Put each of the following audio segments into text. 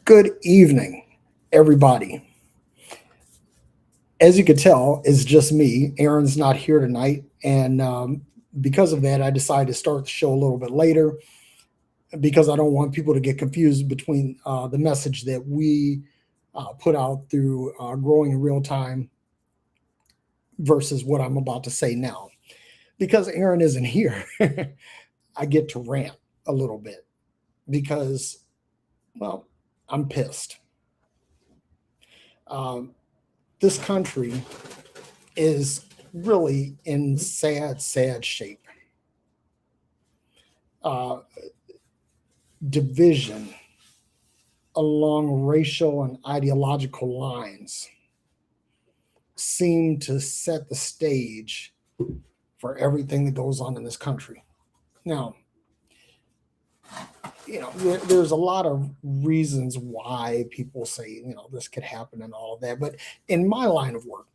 Good evening, everybody. As you could tell, it's just me. Aaron's not here tonight. And because of that, I decided to start the show a little bit later because I don't want people to get confused between the message that we put out through growing in real time versus what I'm about to say now. Because Aaron isn't here, I get to rant a little bit because, well, I'm pissed. Um, this country is really in sad, sad shape. Uh, Division along racial and ideological lines seem to set the stage for everything that goes on in this country. Now, there's a lot of reasons why people say, this could happen and all of that. But in my line of work,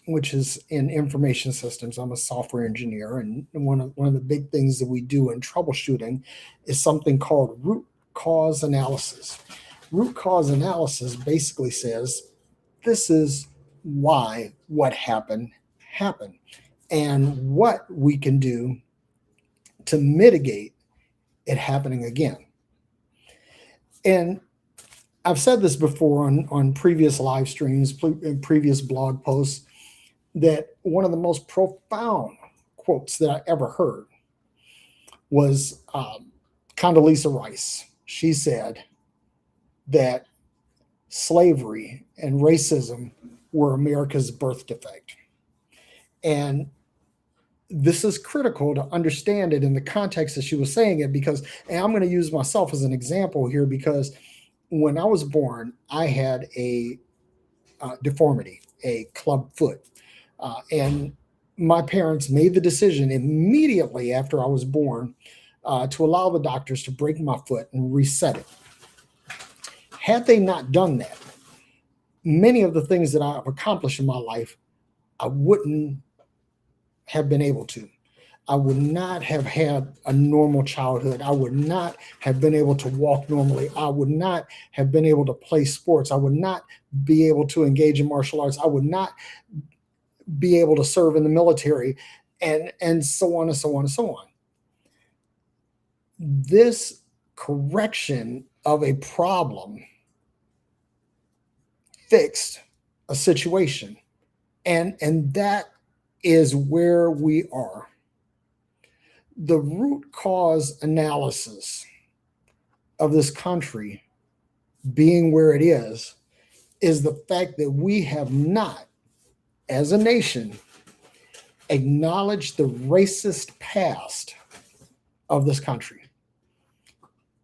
which is in information systems. I'm a software engineer, and one of the big things that we do in troubleshooting is something called root cause analysis. Root cause analysis basically says this is why what happened, and what we can do to mitigate it happening again. And I've said this before on previous live streams, previous blog posts, that one of the most profound quotes that I ever heard was Condoleezza Rice. She said that slavery and racism were America's birth defect. And this is critical to understand it in the context that she was saying it because, and I'm going to use myself as an example here because when I was born, I had a deformity, a club foot. And my parents made the decision immediately after I was born to allow the doctors to break my foot and reset it. Had they not done that, many of the things that I've accomplished in my life, I wouldn't have been able to. I would not have had a normal childhood. I would not have been able to walk normally. I would not have been able to play sports. I would not be able to engage in martial arts. I would not be able to serve in the military, and so on and so on and so on. This correction of a problem fixed a situation, and that is where we are. The root cause analysis of this country being where it is the fact that we have not, as a nation, acknowledged the racist past of this country.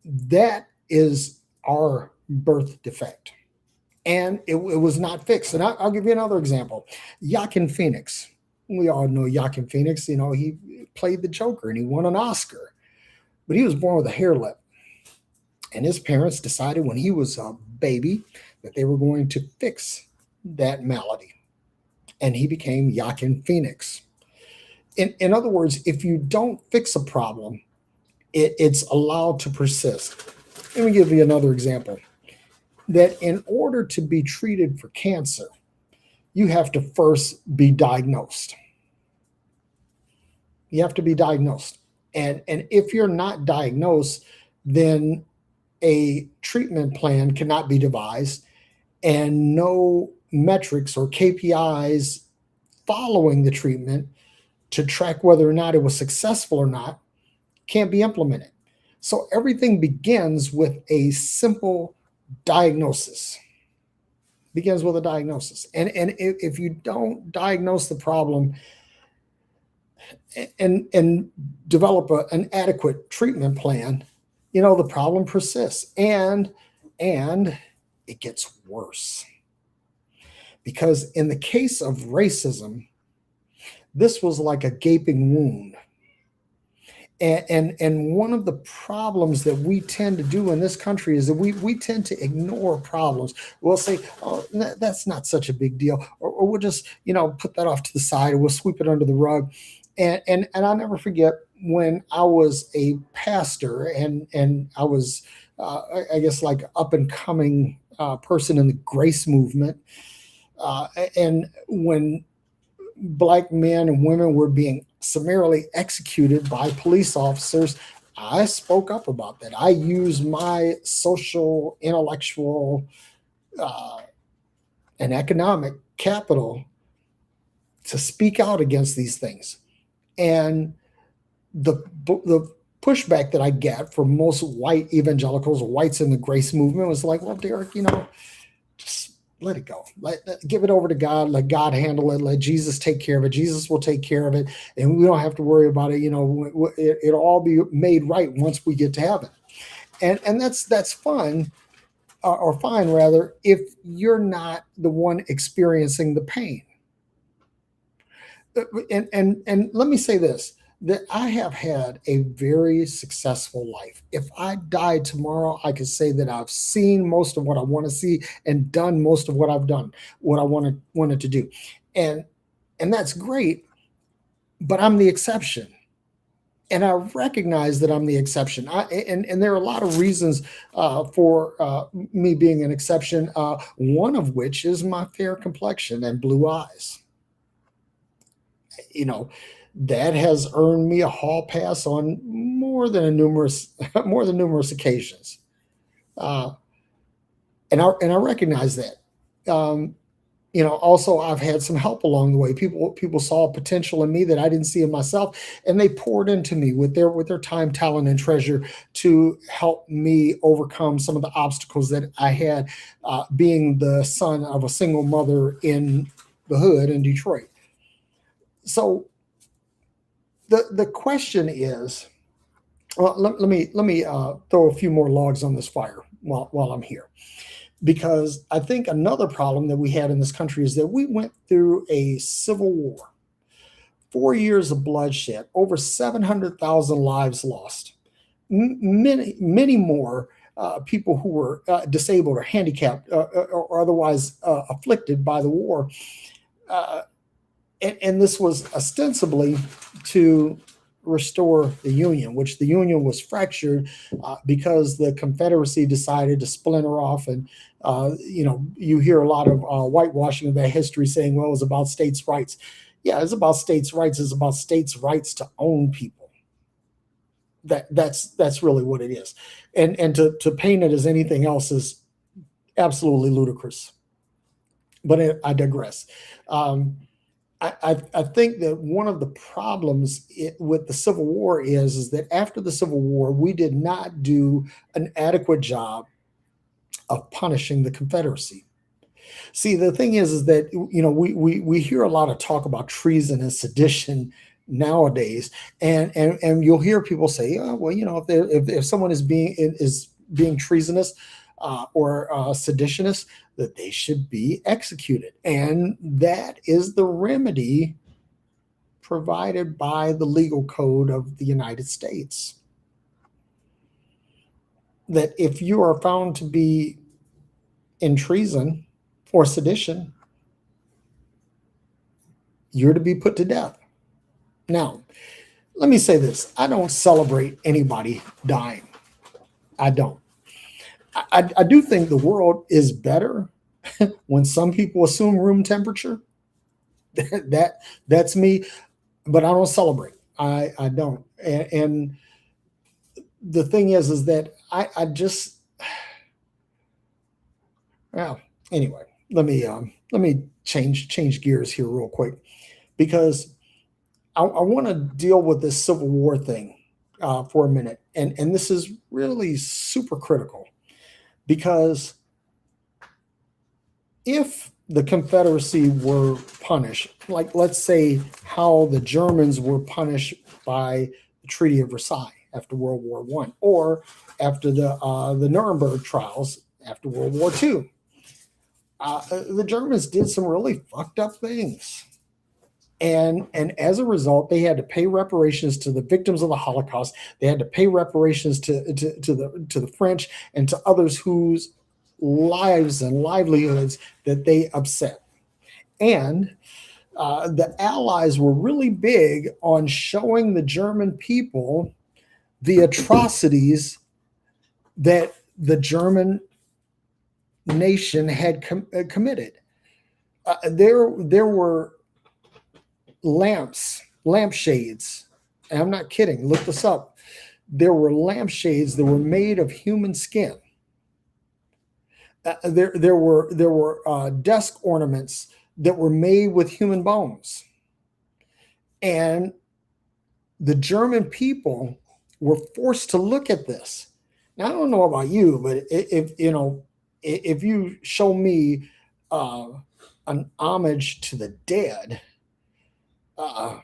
That is our birth defect. And it was not fixed. And I'll give you another example. Joaquin Phoenix. We all know Joaquin Phoenix. He played the Joker and he won an Oscar. But he was born with a hair lip. And his parents decided when he was a baby that they were going to fix that malady. And he became Joaquin Phoenix. In other words, if you don't fix a problem, it's allowed to persist. Let me give you another example. That in order to be treated for cancer, you have to first be diagnosed. You have to be diagnosed. And if you're not diagnosed, then a treatment plan cannot be devised, and no metrics or KPIs following the treatment to track whether or not it was successful or not can't be implemented. So everything begins with a simple diagnosis. Begins with a diagnosis. And if you don't diagnose the problem and develop an adequate treatment plan, the problem persists and it gets worse. Because in the case of racism, this was like a gaping wound. And one of the problems that we tend to do in this country is that we tend to ignore problems. We'll say, oh, that's not such a big deal. Or we'll just, put that off to the side, or we'll sweep it under the rug. And I'll never forget when I was a pastor and I was I guess, like up and coming person in the grace movement. And when black men and women were being summarily executed by police officers, I spoke up about that. I used my social, intellectual, uh, and economic capital to speak out against these things. And the pushback that I get from most white evangelicals, whites in the grace movement, was like, "Well, Derrick, just let it go. Give it over to God. Let God handle it. Let Jesus take care of it. Jesus will take care of it, and we don't have to worry about it. It'll all be made right once we get to heaven." And that's fun, or fine rather, if you're not the one experiencing the pain. And let me say this, that I have had a very successful life. If I died tomorrow, I could say that I've seen most of what I want to see and done most of what I've done, what I wanted to do. And and that's great, but I'm the exception. And I recognize that I'm the exception. And there are a lot of reasons for me being an exception. One of which is my fair complexion and blue eyes. You know, that has earned me a hall pass on more than numerous occasions. Uh, and I recognize that. Also, I've had some help along the way. People saw potential in me that I didn't see in myself, and they poured into me with their time, talent, and treasure to help me overcome some of the obstacles that I had, being the son of a single mother in the hood in Detroit. So the question is, well, let me throw a few more logs on this fire while I'm here, because I think another problem that we had in this country is that we went through a civil war, 4 years of bloodshed, over 700,000 lives lost, many more people who were disabled or handicapped, or otherwise afflicted by the war. Uh, and this was ostensibly to restore the Union, which the Union was fractured because the Confederacy decided to splinter off. And you hear a lot of whitewashing of that history, saying, "Well, it was about states' rights." Yeah, it's about states' rights. It's about states' rights to own people. That's really what it is. And to paint it as anything else is absolutely ludicrous. But I digress. Um, I think that one of the problems with the Civil War is that after the Civil War, we did not do an adequate job of punishing the Confederacy. See, the thing is that we hear a lot of talk about treason and sedition nowadays, and you'll hear people say, "Oh, well, if someone is being treasonous or seditionist, that they should be executed," and that is the remedy provided by the legal code of the United States. That if you are found to be in treason or sedition, you're to be put to death. Now, let me say this: I don't celebrate anybody dying. I don't. I do think the world is better when some people assume room temperature. That's me, but I don't celebrate. I don't. And the thing is that I just, well, anyway. Let me change gears here real quick, because I want to deal with this Civil War thing for a minute, and this is really super critical, because if the Confederacy were punished, like let's say how the Germans were punished by the Treaty of Versailles after World War I, or after the Nuremberg trials after World War II, the Germans did some really fucked up things. And as a result, they had to pay reparations to the victims of the Holocaust. They had to pay reparations to the French and to others whose lives and livelihoods that they upset. And the Allies were really big on showing the German people the atrocities that the German nation had committed. There were lampshades, and I'm not kidding, look this up. There were lampshades that were made of human skin. There were desk ornaments that were made with human bones, and the German people were forced to look at this. Now, I don't know about you, but if you show me an homage to the dead uh,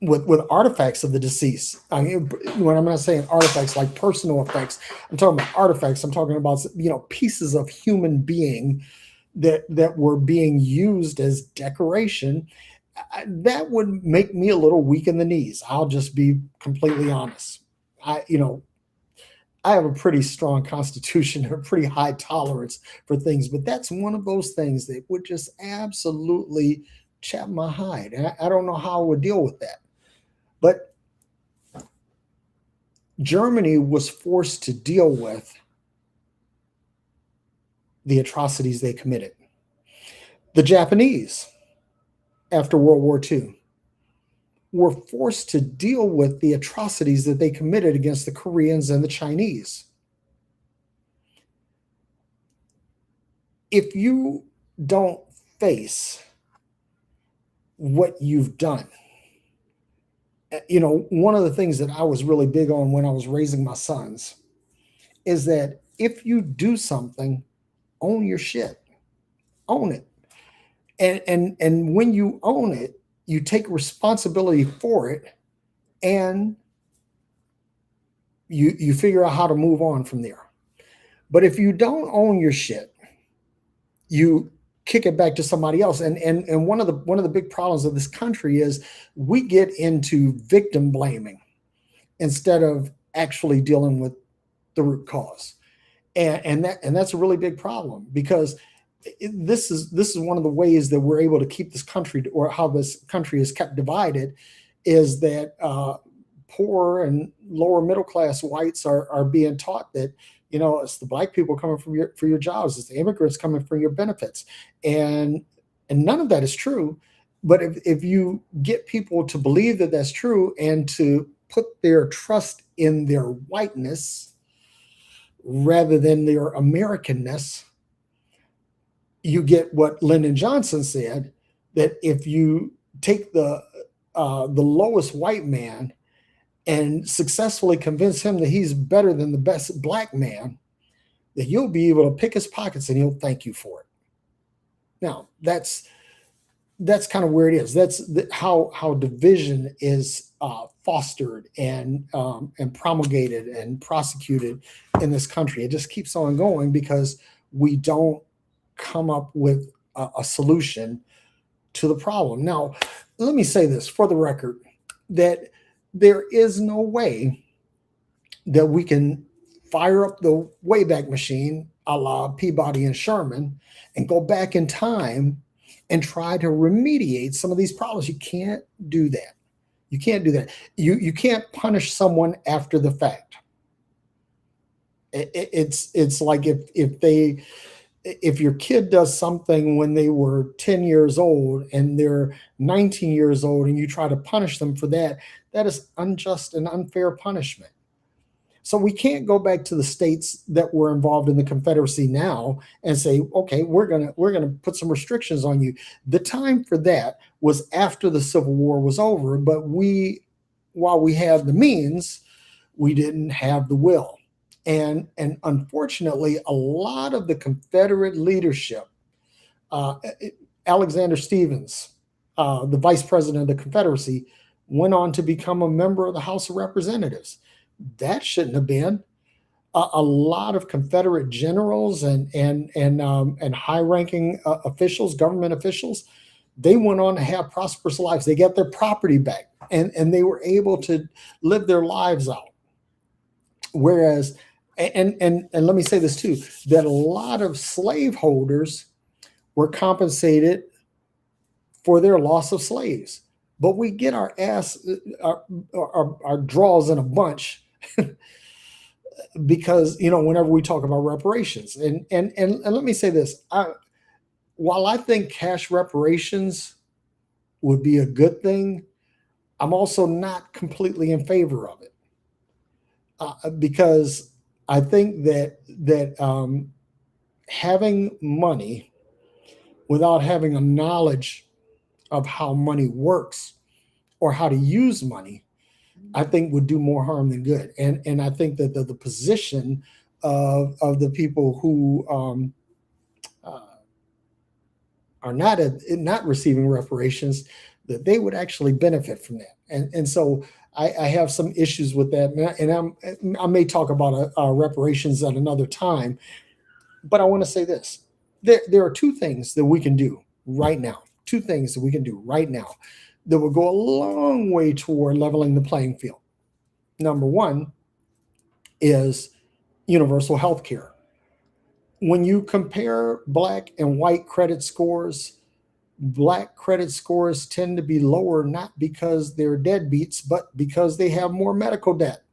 with artifacts of the deceased, I mean, when I'm not saying artifacts like personal effects, I'm talking about artifacts. I'm talking about pieces of human being that were being used as decoration. That would make me a little weak in the knees. I'll just be completely honest. I have a pretty strong constitution and a pretty high tolerance for things, but that's one of those things that would just absolutely chap my hide. And I don't know how I would deal with that. But Germany was forced to deal with the atrocities they committed. The Japanese, after World War II, were forced to deal with the atrocities that they committed against the Koreans and the Chinese. If you don't face what you've done, one of the things that I was really big on when I was raising my sons is that if you do something, own your shit, own it. And when you own it, you take responsibility for it, and you figure out how to move on from there. But if you don't own your shit, you kick it back to somebody else. And one of the big problems of this country is we get into victim blaming instead of actually dealing with the root cause. And that's a really big problem, because this is one of the ways that we're able to keep this country, or how this country is kept divided, is that poor and lower middle class whites are being taught that it's the black people coming for your jobs, it's the immigrants coming for your benefits, and none of that is true. But if you get people to believe that that's true and to put their trust in their whiteness rather than their Americanness, you get what Lyndon Johnson said, that if you take the lowest white man and successfully convince him that he's better than the best black man, that you'll be able to pick his pockets and he'll thank you for it. Now, that's kind of where it is. That's how division is fostered and promulgated and prosecuted in this country. It just keeps on going because we don't come up with a solution to the problem. Now, let me say this for the record, that there is no way that we can fire up the Wayback Machine a la Peabody and Sherman and go back in time and try to remediate some of these problems. You can't do that. You can't do that. You can't punish someone after the fact. It's like if your kid does something when they were 10 years old and they're 19 years old and you try to punish them for that, that is unjust and unfair punishment. So we can't go back to the states that were involved in the Confederacy now and say, okay, we're gonna put some restrictions on you. The time for that was after the Civil War was over, but while we had the means, we didn't have the will. And unfortunately, a lot of the Confederate leadership, Alexander Stephens, the vice president of the Confederacy, went on to become a member of the House of Representatives. That shouldn't have been. A lot of Confederate generals and high-ranking officials, government officials, they went on to have prosperous lives. They got their property back, and they were able to live their lives out. Whereas, and let me say this too, that a lot of slaveholders were compensated for their loss of slaves. But we get our draws in a bunch because whenever we talk about reparations, and let me say this, while I think cash reparations would be a good thing, I'm also not completely in favor of it, because I think that having money without having a knowledge of how money works or how to use money, I think would do more harm than good. And I think that the position of the people who uh, are not receiving reparations, that they would actually benefit from that. And so I have some issues with that, I may talk about reparations at another time. But I want to say this: there are two things that we can do right now. Two things that we can do right now that will go a long way toward leveling the playing field. Number one is universal health care. When you compare black and white credit scores, black credit scores tend to be lower, not because they're deadbeats, but because they have more medical debt.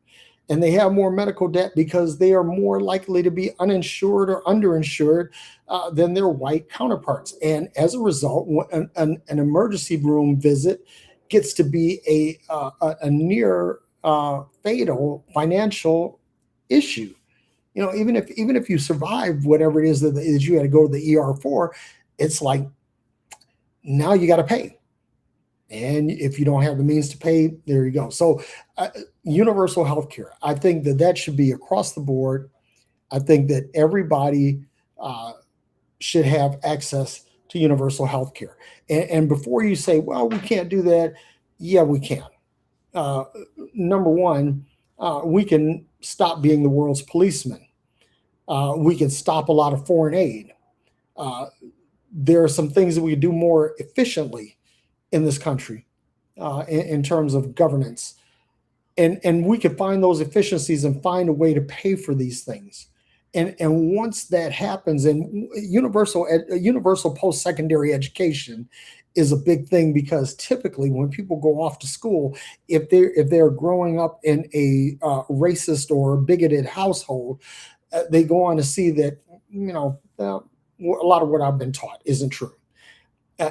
And they have more medical debt because they are more likely to be uninsured or underinsured than their white counterparts. And as a result, an emergency room visit gets to be a near fatal financial issue. Even if you survive whatever it is that you had to go to the ER for, it's like now you got to pay. And if you don't have the means to pay, there you go. So, universal health care, I think that should be across the board. I think that everybody uh, should have access to universal health care. And before you say, well, we can't do that, yeah, we can. Uh, Number one, we can stop being the world's policeman. We can stop a lot of foreign aid. Uh, there are some things that we can do more efficiently in this country in terms of governance, and we could find those efficiencies and find a way to pay for these things. And once that happens, and universal post secondary education is a big thing, because typically when people go off to school, if they're growing up in a racist or bigoted household, they go on to see that a lot of what I've been taught isn't true.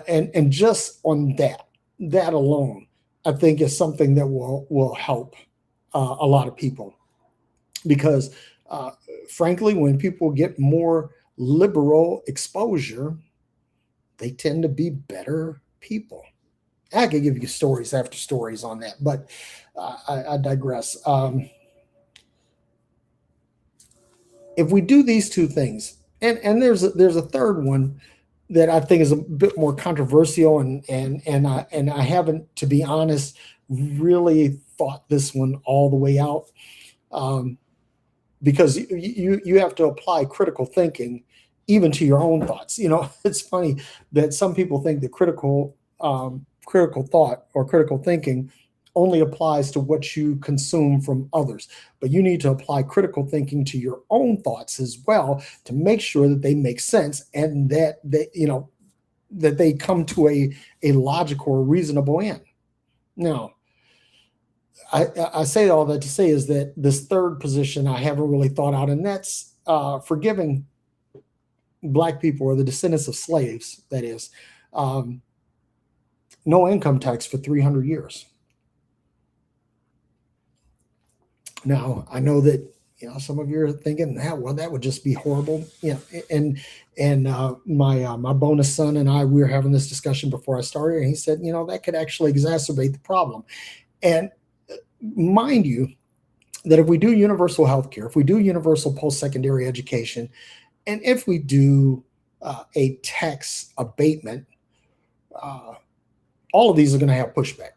And just on that alone, I think is something that will help a lot of people, because uh, frankly, when people get more liberal exposure, they tend to be better people. I could give you stories after stories on that, but I digress. If we do these two things, and there's a third one that I think is a bit more controversial, and I haven't, to be honest, really thought this one all the way out, um, because you have to apply critical thinking even to your own thoughts. It's funny that some people think that critical thought or critical thinking only applies to what you consume from others, but you need to apply critical thinking to your own thoughts as well, to make sure that they make sense, and that they come to a logical or reasonable end. Now, I say all that to say is that this third position I haven't really thought out, and that's forgiving black people, or the descendants of slaves, that is, um, no income tax for 300 years. Now, I know that some of you are thinking, well, that would just be horrible. And my bonus son and I, we were having this discussion before I started, and he said, that could actually exacerbate the problem. And mind you, that if we do universal health care, if we do universal post-secondary education, and if we do a tax abatement, uh, all of these are going to have pushback.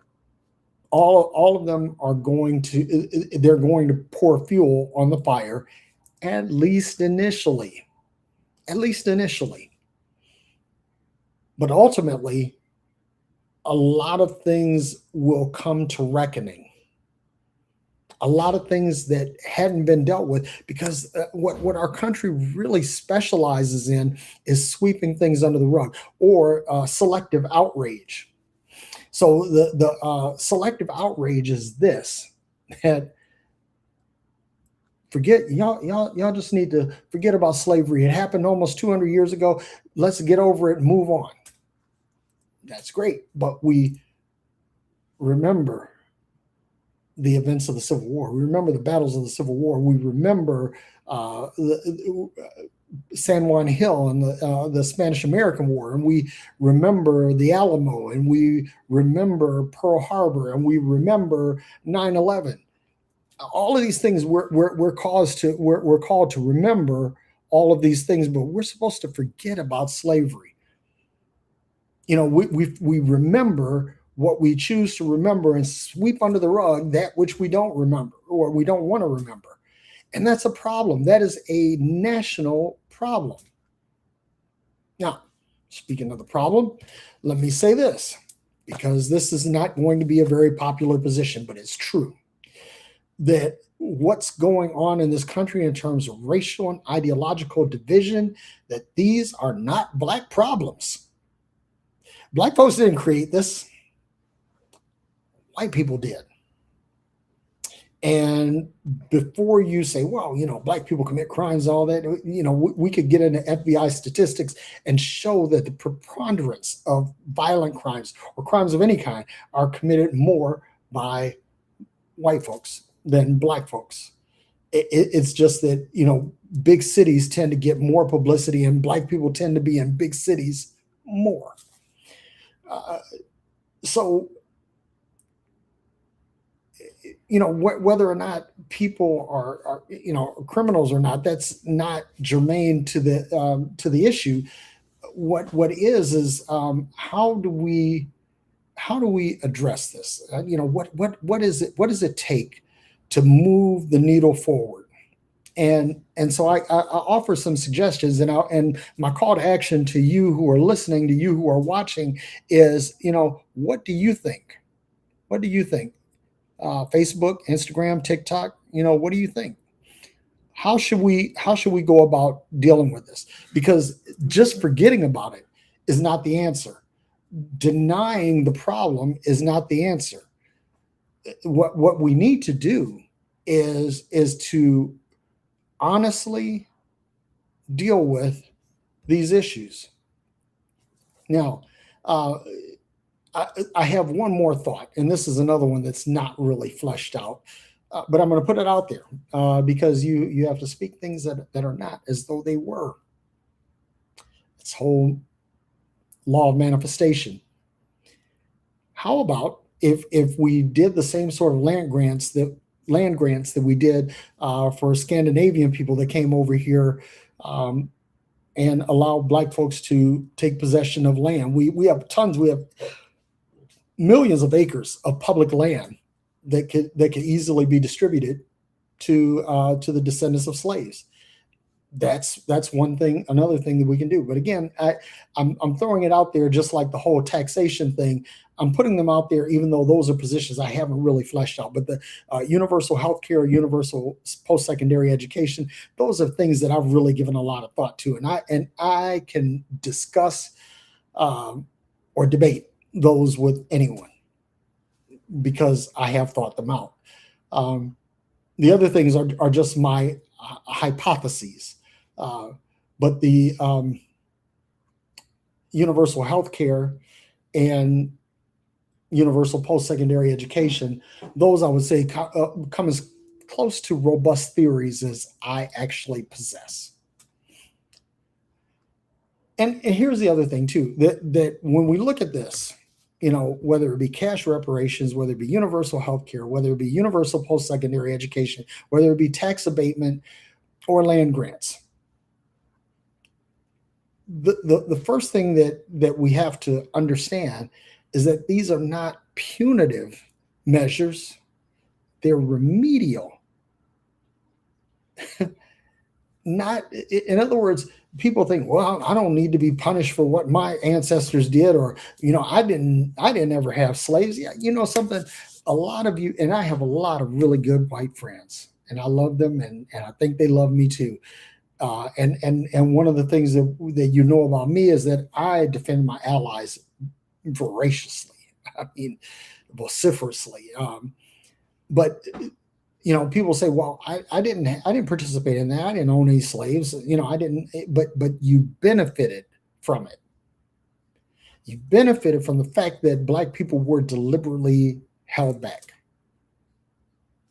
All of them are they're going to pour fuel on the fire, at least initially. At least initially. But ultimately, a lot of things will come to reckoning. A lot of things that hadn't been dealt with, because what our country really specializes in is sweeping things under the rug, or selective outrage. So the selective outrage is this: that Forget y'all just need to forget about slavery. It happened almost 200 years ago. Let's get over it and move on. That's great, but we remember the events of the Civil War. We remember the battles of the Civil War. We remember San Juan Hill and the Spanish American War, and we remember the Alamo, and we remember Pearl Harbor, and we remember 9/11. All of these things we're called to remember all of these things, but we're supposed to forget about slavery. We remember what we choose to remember and sweep under the rug that which we don't remember or we don't want to remember. And that's a problem. That is a national problem. Now, speaking of the problem, let me say this, because this is not going to be a very popular position, but it's true, that what's going on in this country in terms of racial and ideological division, that these are not Black problems. Black folks didn't create this. White people did. And before you say, well, Black people commit crimes, all that, we could get into FBI statistics and show that the preponderance of violent crimes or crimes of any kind are committed more by white folks than Black folks. It's just that, big cities tend to get more publicity and Black people tend to be in big cities more. So whether or not people are criminals or not, that's not germane to the issue. What is how do we address this? What does it take to move the needle forward? And so I offer some suggestions, and my call to action to you who are listening, to you who are watching, is what do you think? What do you think? Facebook, Instagram, TikTok, what do you think? How should we go about dealing with this? Because just forgetting about it is not the answer. Denying the problem is not the answer. What we need to do is to honestly deal with these issues. Now, I have one more thought, and this is another one that's not really fleshed out, but I'm going to put it out there because you have to speak things that are not as though they were. It's whole law of manifestation. How about if we did the same sort of land grants that we did for Scandinavian people that came over here and allowed Black folks to take possession of land? We have tons. We have millions of acres of public land that could easily be distributed to the descendants of slaves. That's one thing. Another thing that we can do. But again, I'm throwing it out there, just like the whole taxation thing. I'm putting them out there, even though those are positions I haven't really fleshed out. But the universal health care, universal post-secondary education, those are things that I've really given a lot of thought to, and I can discuss or debate those with anyone because I have thought them out. The other things are just my hypotheses, but the universal health care and universal post-secondary education, those I would say come as close to robust theories as I actually possess. And here's the other thing too, that when we look at this, whether it be cash reparations, whether it be universal health care, whether it be universal post-secondary education, whether it be tax abatement or land grants, the first thing that we have to understand is that these are not punitive measures. They're remedial. In other words, people think, well, I don't need to be punished for what my ancestors did, or I didn't ever have slaves. Yeah, something. A lot of you, and I have a lot of really good white friends, and I love them, and I think they love me too. And one of the things that about me is that I defend my allies voraciously. I mean, vociferously. But People say, well, I didn't participate in that. I didn't own any slaves. I didn't, but you benefited from it. You benefited from the fact that Black people were deliberately held back.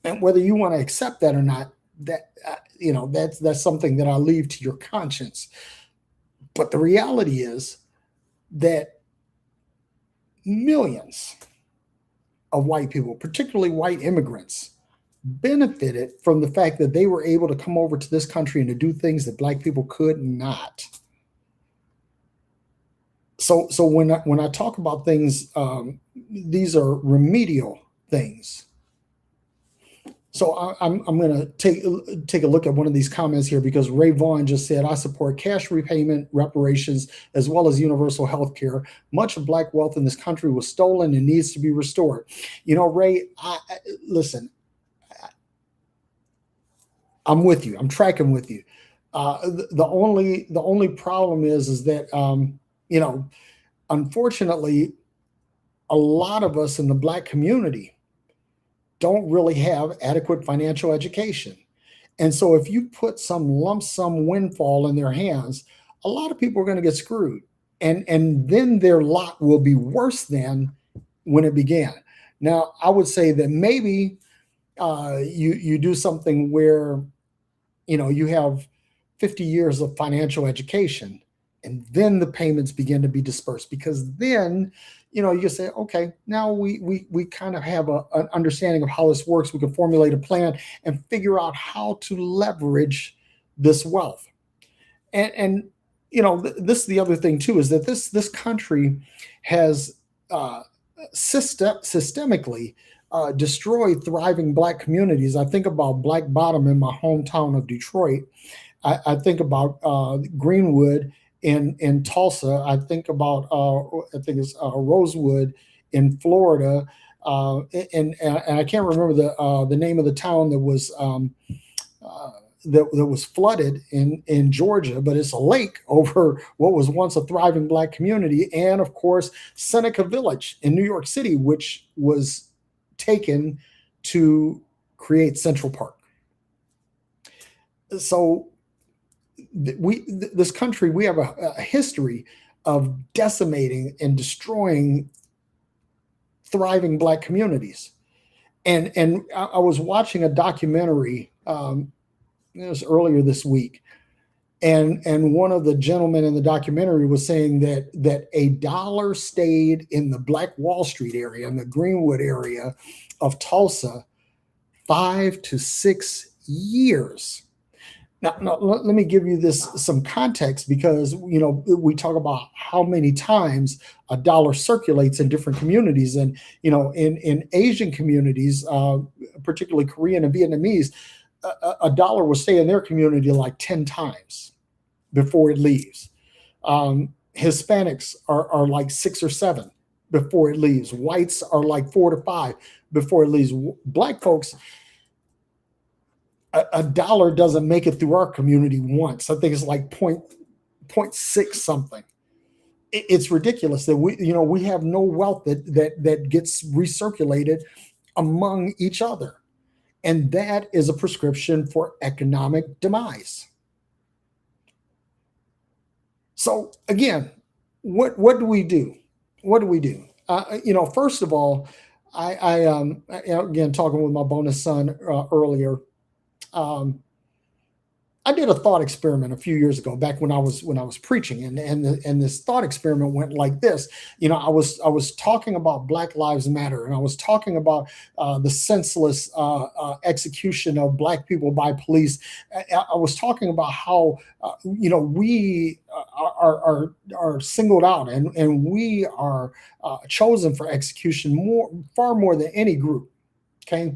And whether you want to accept that or not, that's something that I leave to your conscience. But the reality is that millions of white people, particularly white immigrants, benefited from the fact that they were able to come over to this country and to do things that Black people could not. So when I talk about things, these are remedial things. So I'm going to take a look at one of these comments here, because Ray Vaughn just said, I support cash repayment, reparations, as well as universal health care. Much of Black wealth in this country was stolen and needs to be restored. Ray, listen, I'm with you. I'm tracking with you. The only problem is that unfortunately, a lot of us in the Black community don't really have adequate financial education. And so if you put some lump sum windfall in their hands, a lot of people are going to get screwed. And then their lot will be worse than when it began. Now, I would say that maybe you do something where, you have 50 years of financial education, and then the payments begin to be dispersed, because then you just say, okay, now we kind of have an understanding of how this works. We can formulate a plan and figure out how to leverage this wealth. And this is the other thing too, is that this country has systemically destroyed thriving Black communities. I think about Black Bottom in my hometown of Detroit. I think about Greenwood in Tulsa. I think about I think it's Rosewood in Florida, and I can't remember the name of the town that was that was flooded in Georgia, but it's a lake over what was once a thriving Black community. And of course, Seneca Village in New York City, which was taken to create Central Park. So this country, we have a history of decimating and destroying thriving Black communities. And I was watching a documentary, it was earlier this week, and one of the gentlemen in the documentary was saying that a dollar stayed in the Black Wall Street area, in the Greenwood area of Tulsa, 5 to 6 years. Now, let me give you this some context, because we talk about how many times a dollar circulates in different communities, and in Asian communities, particularly Korean and Vietnamese, a dollar will stay in their community like 10 times before it leaves. Hispanics are like 6 or 7 before it leaves. Whites are like 4 to 5 before it leaves. Black folks, a dollar doesn't make it through our community once. I think it's like 0.6 something. It's ridiculous that we have no wealth that gets recirculated among each other. And that is a prescription for economic demise. So again, what do we do? What do we do? First of all, I again, talking with my bonus son earlier, I did a thought experiment a few years ago, back when I was preaching, and this thought experiment went like this. I was talking about Black Lives Matter, and I was talking about the senseless execution of Black people by police. I was talking about how we are singled out, and we are chosen for execution far more than any group. Okay.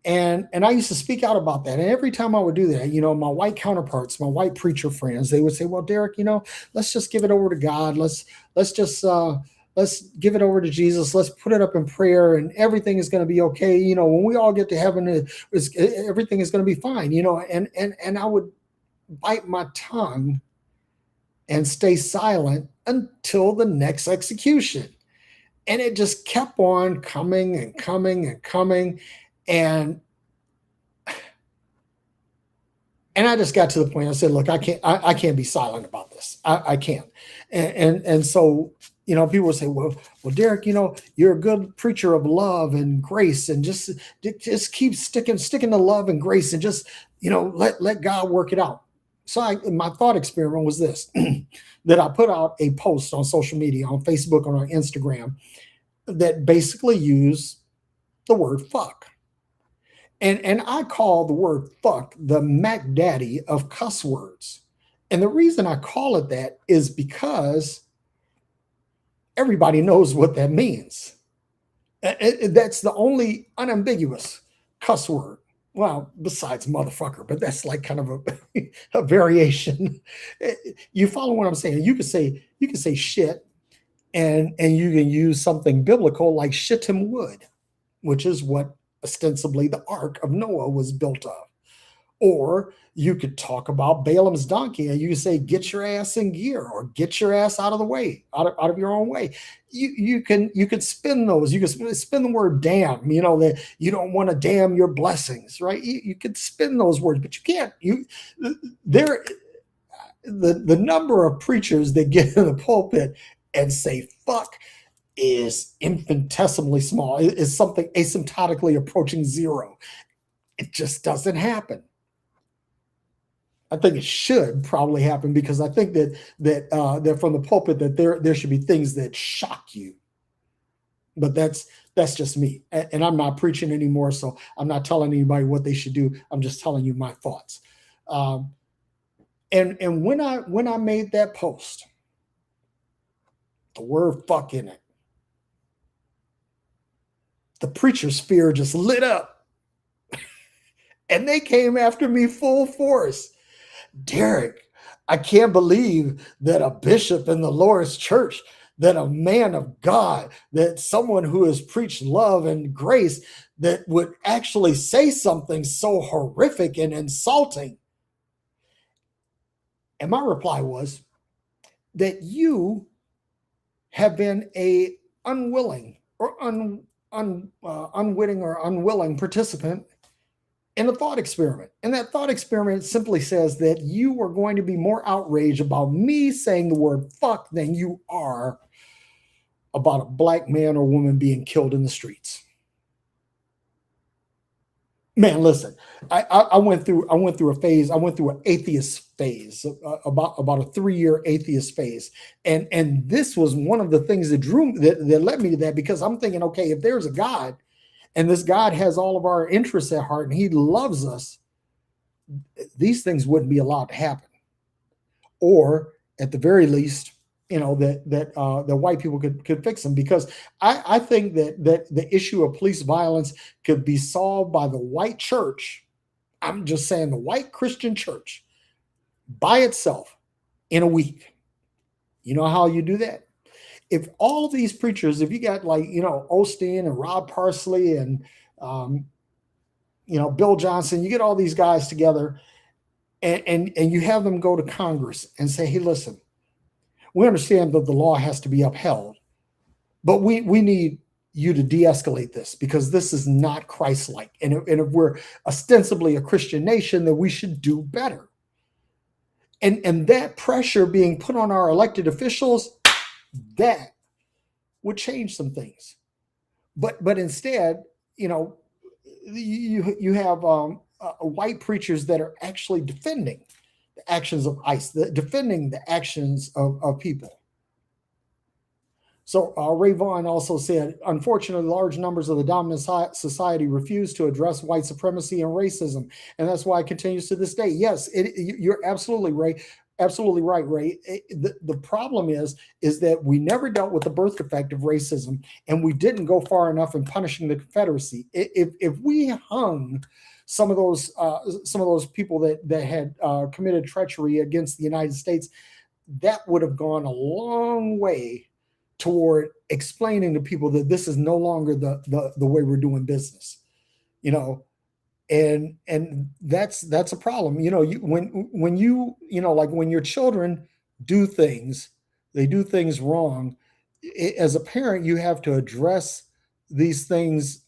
And I used to speak out about that. And every time I would do that, my white counterparts, my white preacher friends, they would say, well, Derrick, let's just give it over to God. Let's give it over to Jesus. Let's put it up in prayer, and everything is going to be okay. When we all get to heaven, everything is going to be fine, and I would bite my tongue and stay silent until the next execution. And it just kept on coming and coming and coming. And And I just got to the point. I said, "Look, I can't be silent about this. I can't." And so, people would say, "Well, Derrick, you're a good preacher of love and grace, and just keep sticking to love and grace, and just let God work it out." So, my thought experiment was this: that I put out a post on social media, on Facebook, or on Instagram, that basically used the word "fuck." And I call the word fuck the Mac Daddy of cuss words. And the reason I call it that is because everybody knows what that means. That's the only unambiguous cuss word. Well, besides motherfucker, but that's like kind of a variation. You follow what I'm saying? You can say shit, and you can use something biblical like shittim wood, which is what ostensibly the Ark of Noah was built of. Or you could talk about Balaam's donkey, and you could say, "Get your ass in gear," or "Get your ass out of the way, out of your own way." You could spin those. You could spin the word "damn." That you don't want to damn your blessings, right? You could spin those words, but you can't. There the number of preachers that get in the pulpit and say "fuck" is infinitesimally small. It's something asymptotically approaching zero. It just doesn't happen. I think it should probably happen, because I think that from the pulpit that there should be things that shock you. But that's just me, and I'm not preaching anymore, so I'm not telling anybody what they should do. I'm just telling you my thoughts. Um, and when I made that post, the word "fuck" in it, the preacher's sphere just lit up, and they came after me full force. "Derrick, I can't believe that a bishop in the Lord's church, that a man of God, that someone who has preached love and grace, that would actually say something so horrific and insulting." And my reply was that you have been a unwilling or unwitting or unwilling participant in a thought experiment. And that thought experiment simply says that you are going to be more outraged about me saying the word "fuck" than you are about a black man or woman being killed in the streets. Man, listen, I went through a phase. I went through an atheist phase, about a 3-year atheist phase, and this was one of the things that led me to that, because I'm thinking, okay, if there's a God, and this God has all of our interests at heart, and He loves us, these things wouldn't be allowed to happen. Or at the very least, that white people could fix them, because I think that the issue of police violence could be solved by the white church. I'm just saying, the white Christian church by itself in a week. You know how you do that? If all of these preachers, if you got like Osteen and Rob Parsley and Bill Johnson, you get all these guys together, and you have them go to Congress and say, "Hey, listen, we understand that the law has to be upheld, but we need you to de-escalate this, because this is not Christ-like. And if we're ostensibly a Christian nation, then we should do better." And that pressure being put on our elected officials, that would change some things. But instead, you have white preachers that are actually defending the actions of ICE, defending the actions of people. So Ray Vaughn also said, "Unfortunately, large numbers of the dominant society refuse to address white supremacy and racism, and that's why it continues to this day." Yes, you're absolutely right. Absolutely right, Ray. The problem is that we never dealt with the birth effect of racism, and we didn't go far enough in punishing the Confederacy. If we hung some of those people that had committed treachery against the United States, that would have gone a long way toward explaining to people that this is no longer the way we're doing business. And that's a problem. When like when your children do things, they do things wrong. As a parent, you have to address these things.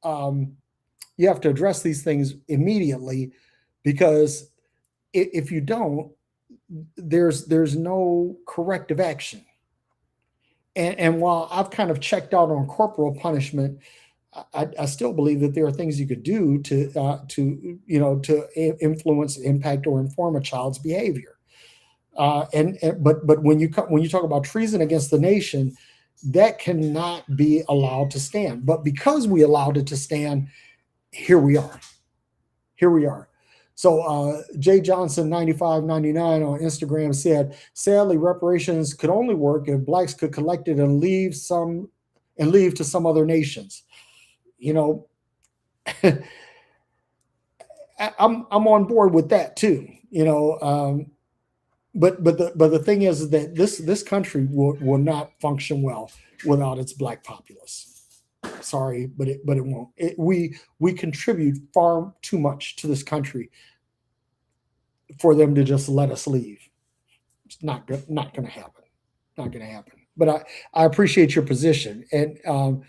You have to address these things immediately, because if you don't, there's no corrective action. And while I've kind of checked out on corporal punishment, I still believe that there are things you could do to influence, impact, or inform a child's behavior. But when you talk about treason against the nation, that cannot be allowed to stand. But because we allowed it to stand, here we are. Here we are. So Jay Johnson 9599 on Instagram said, sadly, reparations could only work if blacks could collect it and leave to some other nations. You know, I'm on board with that too. But the thing is that this country will not function well without its black populace. Sorry, but it won't. We contribute far too much to this country for them to just let us leave. It's not going to happen. Not going to happen. But I appreciate your position, and and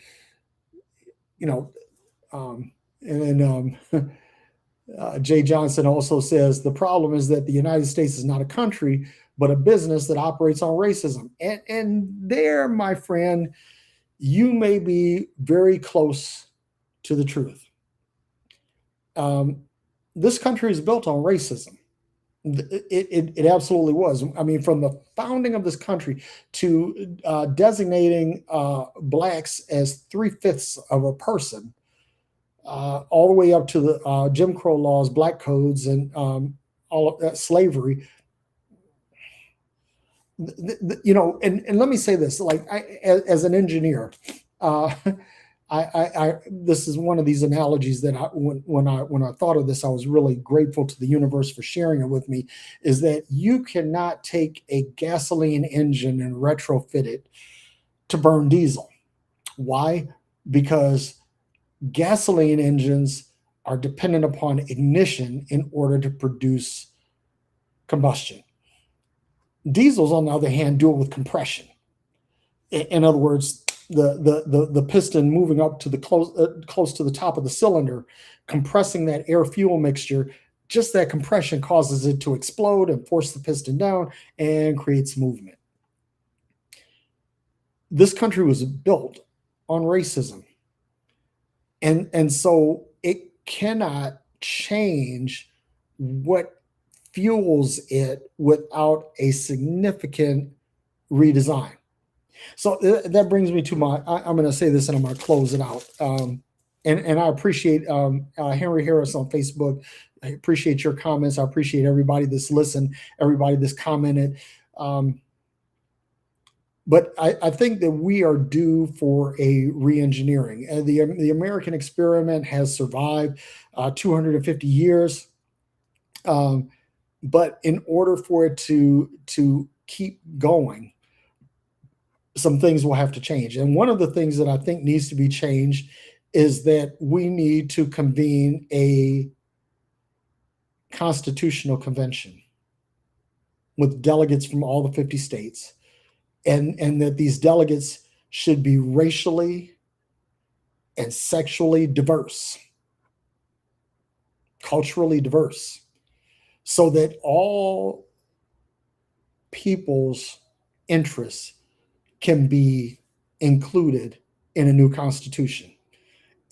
then Jay Johnson also says the problem is that the United States is not a country, but a business that operates on racism. And there, my friend, you may be very close to the truth. This country is built on racism. It absolutely was. I mean, from the founding of this country to designating blacks as 3/5 of a person, all the way up to the Jim Crow laws, black codes, and all of that slavery. And let me say this: like, as an engineer, this is one of these analogies that when I thought of this, I was really grateful to the universe for sharing it with me. Is that you cannot take a gasoline engine and retrofit it to burn diesel. Why? Because gasoline engines are dependent upon ignition in order to produce combustion. Diesels, on the other hand, do it with compression. In other words, the piston moving up to the close to the top of the cylinder, compressing that air fuel mixture, just that compression causes it to explode and force the piston down and creates movement. This country was built on racism. And so it cannot change what fuels it without a significant redesign. So that brings me to I'm going to say this and I'm going to close it out. And I appreciate Henry Harris on Facebook. I appreciate your comments. I appreciate everybody that's listened, everybody that's commented. But I think that we are due for a re-engineering. The American experiment has survived 250 years. But in order for it to keep going, some things will have to change. And one of the things that I think needs to be changed is that we need to convene a constitutional convention with delegates from all the 50 states. And that these delegates should be racially and sexually diverse, culturally diverse, so that all people's interests can be included in a new constitution.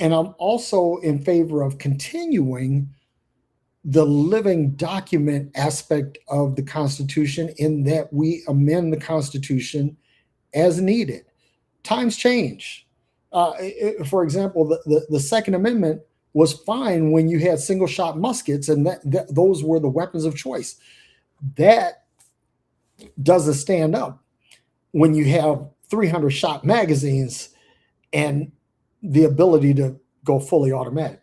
And I'm also in favor of continuing the living document aspect of the Constitution, in that we amend the Constitution as needed. Times change. For example, the Second Amendment was fine when you had single shot muskets, and those were the weapons of choice. That doesn't stand up when you have 300 shot magazines and the ability to go fully automatic.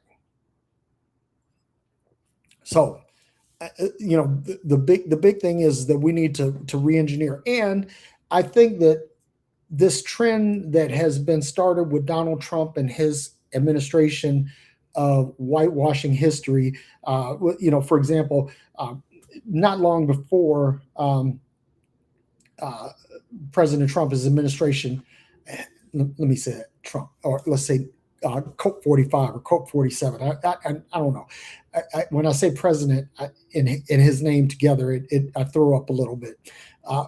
So, the big thing is that we need to re-engineer. And I think that this trend that has been started with Donald Trump and his administration of whitewashing history, for example, not long before President Trump's administration, let me say that Trump, or let's say Coke 45 or Coke 47. I don't know. When I say president in his name together, I throw up a little bit.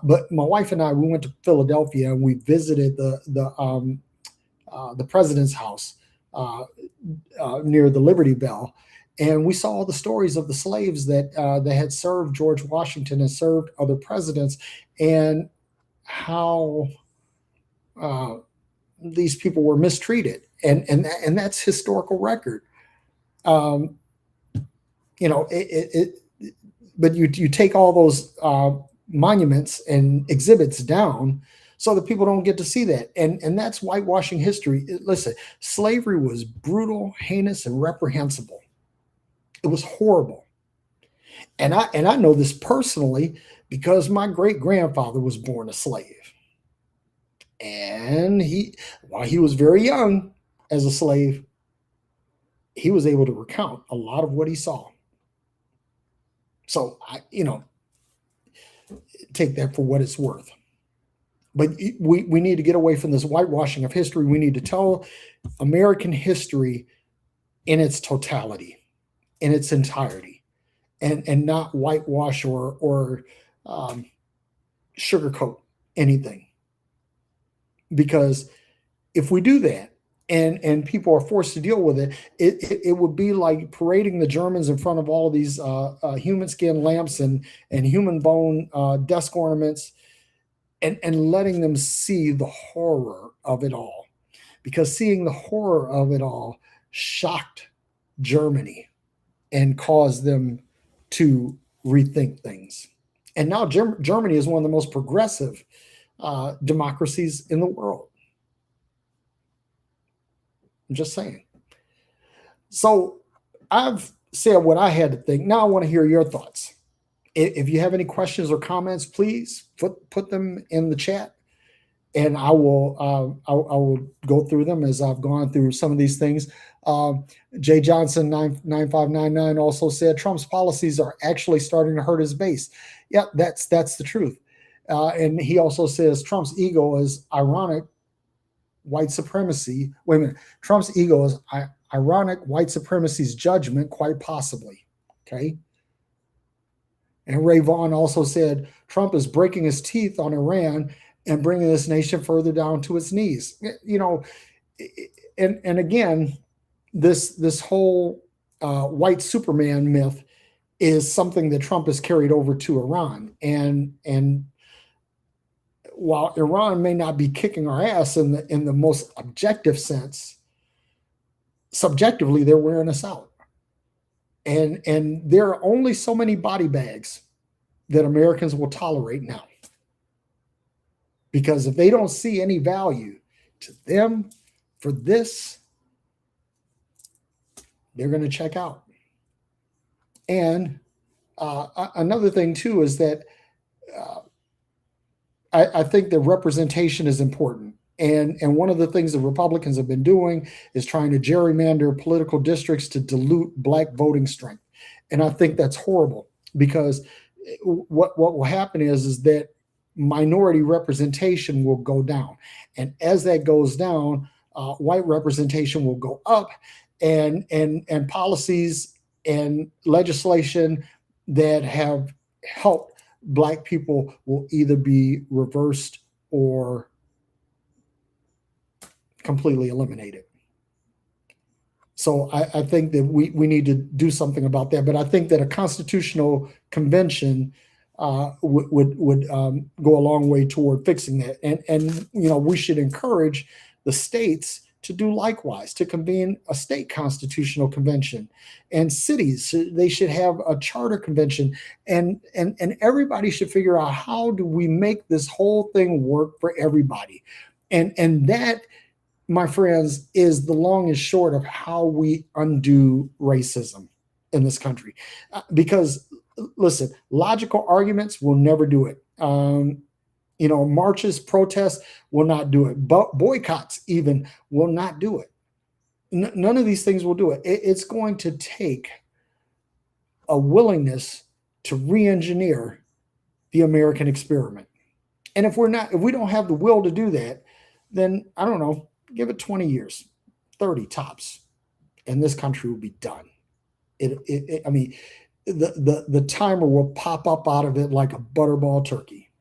But my wife and I, we went to Philadelphia and we visited the president's house near the Liberty Bell. And we saw all the stories of the slaves that had served George Washington and served other presidents, and how these people were mistreated, and that's historical record. Um, but you take all those monuments and exhibits down so that people don't get to see that, and that's whitewashing history. Listen, slavery was brutal, heinous, and reprehensible. It was horrible, and I know this personally because my great grandfather was born a slave, and while he was very young as a slave, he was able to recount a lot of what he saw. So take that for what it's worth. But we need to get away from this whitewashing of history. We need to tell American history in its totality, in its entirety, and not whitewash or sugarcoat anything. Because if we do that, and people are forced to deal with it, it would be like parading the Germans in front of all of these human skin lamps and human bone desk ornaments, and letting them see the horror of it all. Because seeing the horror of it all shocked Germany and caused them to rethink things. And now Germany is one of the most progressive democracies in the world. I'm just saying. So I've said what I had to think. Now I want to hear your thoughts. If you have any questions or comments, please put them in the chat, and I will go through them as I've gone through some of these things. Jay Johnson 9599 also said Trump's policies are actually starting to hurt his base. Yeah, that's the truth. And he also says Trump's ego is ironic white supremacy. Wait a minute. Trump's ego is ironic white supremacy's judgment, quite possibly. Okay. And Ray Vaughn also said Trump is breaking his teeth on Iran and bringing this nation further down to its knees. And again, this whole white Superman myth is something that Trump has carried over to Iran. And while Iran may not be kicking our ass in the most objective sense, subjectively they're wearing us out. And there are only so many body bags that Americans will tolerate now. Because if they don't see any value to them for this, they're going to check out. And another thing too is that I think that representation is important. And one of the things the Republicans have been doing is trying to gerrymander political districts to dilute black voting strength. And I think that's horrible, because what will happen is that minority representation will go down. And as that goes down, white representation will go up, and policies and legislation that have helped black people will either be reversed or completely eliminated. So I think that we need to do something about that. But I think that a constitutional convention would go a long way toward fixing that. And we should encourage the states to do likewise, to convene a state constitutional convention, and cities, they should have a charter convention, and everybody should figure out, how do we make this whole thing work for everybody? And that, my friends, is the long and short of how we undo racism in this country. Because listen, logical arguments will never do it. Marches, protests will not do it. But boycotts even will not do it. None of these things will do it. It's going to take a willingness to re-engineer the American experiment. And if we don't have the will to do that, then I don't know, give it 20 years, 30 tops, and this country will be done. I mean, the timer will pop up out of it like a butterball turkey.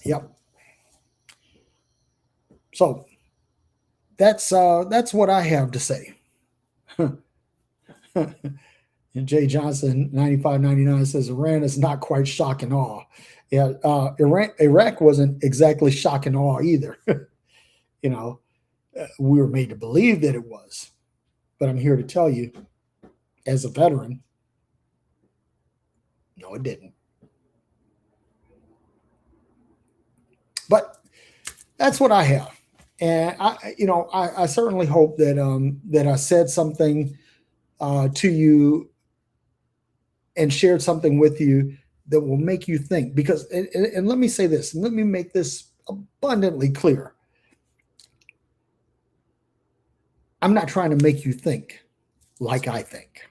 Yep. So that's what I have to say. And Jay Johnson 95.99 says Iran is not quite shock and awe. Yeah, Iraq wasn't exactly shock and awe either. You know, we were made to believe that it was, but I'm here to tell you, as a veteran, no, it didn't. But that's what I have, and I certainly hope that that I said something to you and shared something with you that will make you think. Because, and let me say this, and let me make this abundantly clear. I'm not trying to make you think like I think.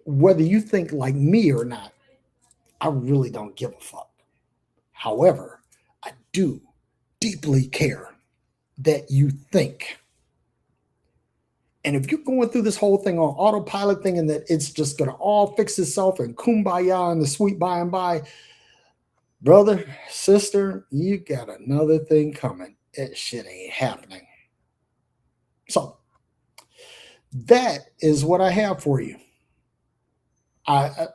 Whether you think like me or not, I really don't give a fuck. However, I do deeply care that you think. And if you're going through this whole thing on autopilot, thinking that it's just going to all fix itself and kumbaya in the sweet by and by, brother, sister, you got another thing coming. That shit ain't happening. So that is what I have for you. I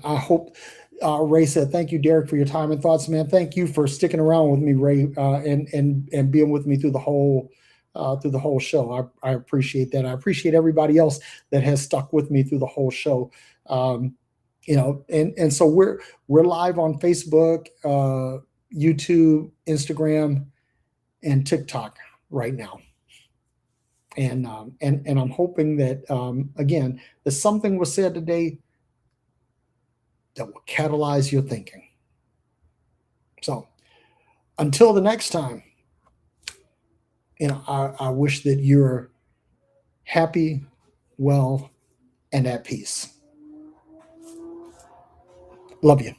hope. Ray said, "Thank you, Derrick, for your time and thoughts, man. Thank you for sticking around with me, Ray, and being with me through the whole show. I appreciate that. I appreciate everybody else that has stuck with me through the whole show. And so we're live on Facebook, YouTube, Instagram, and TikTok right now. And I'm hoping that again, that something was said today that will catalyze your thinking. So until the next time, I wish that you're happy, well, and at peace. Love you.